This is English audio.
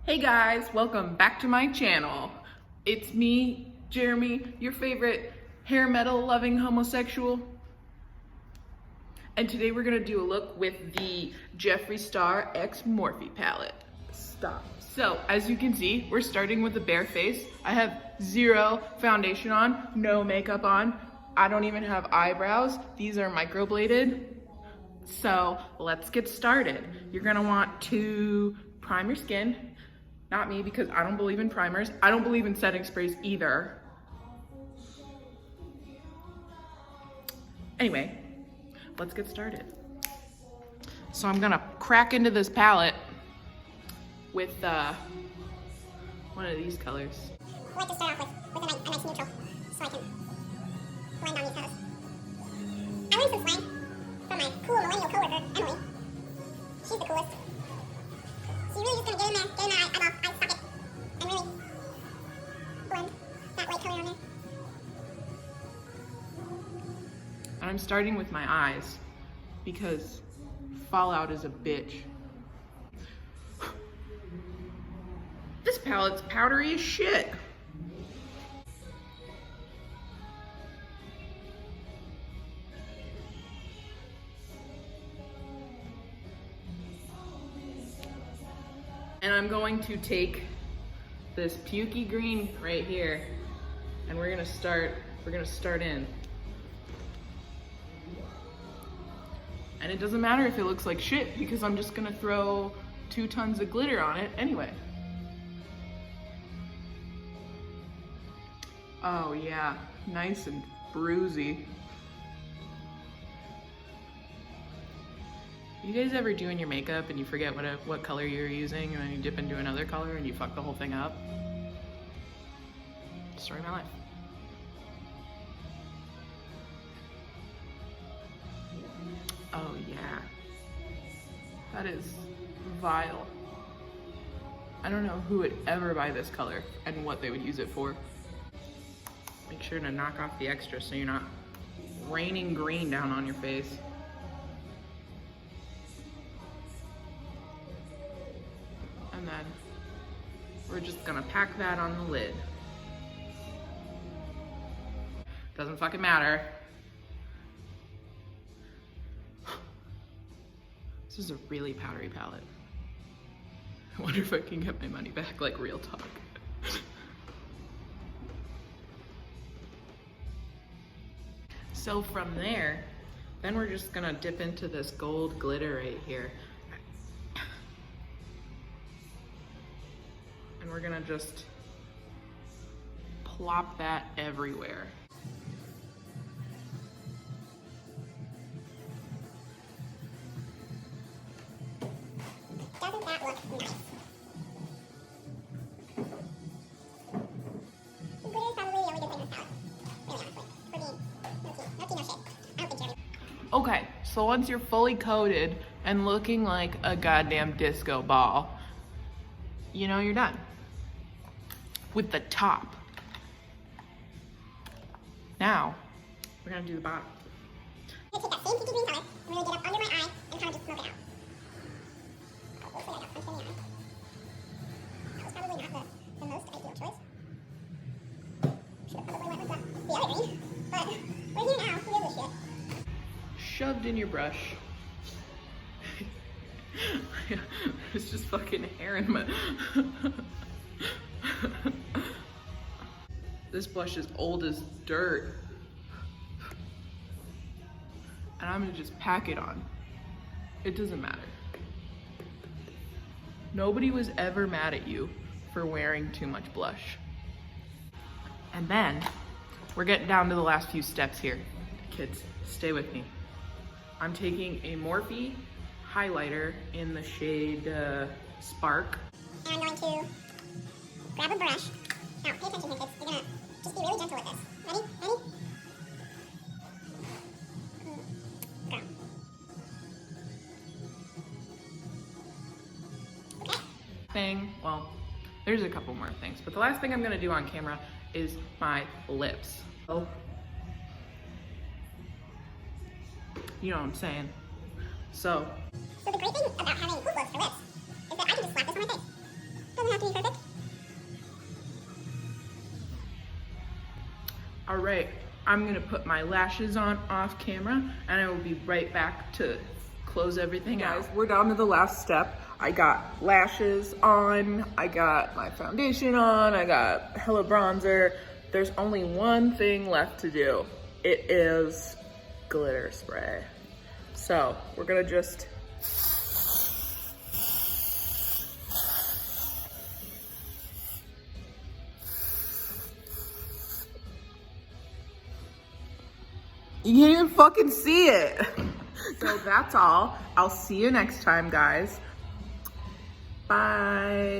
Hey guys, welcome back to my channel. It's me, Jeremy, your favorite hair metal loving homosexual. And today we're gonna do a look with the Jeffree Star X Morphe palette. Stop. So, as you can see, we're starting with a bare face. I have zero foundation on, no makeup on. I don't even have eyebrows. These are microbladed. So, let's get started. You're gonna want to prime your skin. Not me, because I don't believe in primers. I don't believe in setting sprays either. Anyway, let's get started. So I'm gonna crack into this palette with one of these colors. I like to start off with a nice neutral, so I can blend on these colors. I learned some slang from my cool millennial coworker, Emily. She's the coolest. So you're really just gonna get in that eyeball, eye socket, and really blend that light color on there. And I'm starting with my eyes because fallout is a bitch. This palette's powdery as shit. And I'm going to take this pukey green right here, and we're gonna start in. And it doesn't matter if it looks like shit because I'm just gonna throw 2 tons of glitter on it anyway. Oh yeah, nice and bruisey. You guys ever doing your makeup and you forget what color you're using and then you dip into another color and you fuck the whole thing up? Story of my life. Oh yeah. That is vile. I don't know who would ever buy this color and what they would use it for. Make sure to knock off the extra so you're not raining green down on your face. And then we're just gonna pack that on the lid. Doesn't fucking matter. This is a really powdery palette. I wonder if I can get my money back, like real talk. So from there, then we're just gonna dip into this gold glitter right here. And we're gonna just plop that everywhere. Doesn't that look nice? Glitter is probably the only good thing in this palette. Really, honestly. For being no tea, no shade. I don't think Jeremy. Okay, so once you're fully coated and looking like a goddamn disco ball, you know you're done. With the top. Now, we're gonna do the bottom. I'm gonna take that same pinky green color and really get up under my eye and kind of just smoke it out. Hopefully I got punch in the eye. That was probably not the most ideal choice. Should have probably went with the other green, but we're here now. Who gives a shit? Shoved in your brush. There's just fucking hair in my... This blush is old as dirt. And I'm gonna just pack it on. It doesn't matter. Nobody was ever mad at you for wearing too much blush. And then, we're getting down to the last few steps here. Kids, stay with me. I'm taking a Morphe highlighter in the shade Spark. And I'm going to grab a brush. Now, pay attention here, kids. You're gonna just be really gentle with this. Ready? Ready? Go. Okay. Well, there's a couple more things, but the last thing I'm gonna do on camera is my lips. Oh. You know what I'm saying. So the great thing about having lip gloss for lips is that I can just slap this on my face. Doesn't have to be right, I'm gonna put my lashes on off camera and I will be right back to close everything out. Guys, we're down to the last step. I got lashes on, I got my foundation on, I got hella bronzer. There's only one thing left to do. It is glitter spray. So we're gonna just you can't even fucking see it. So that's all. I'll see you next time, guys. Bye.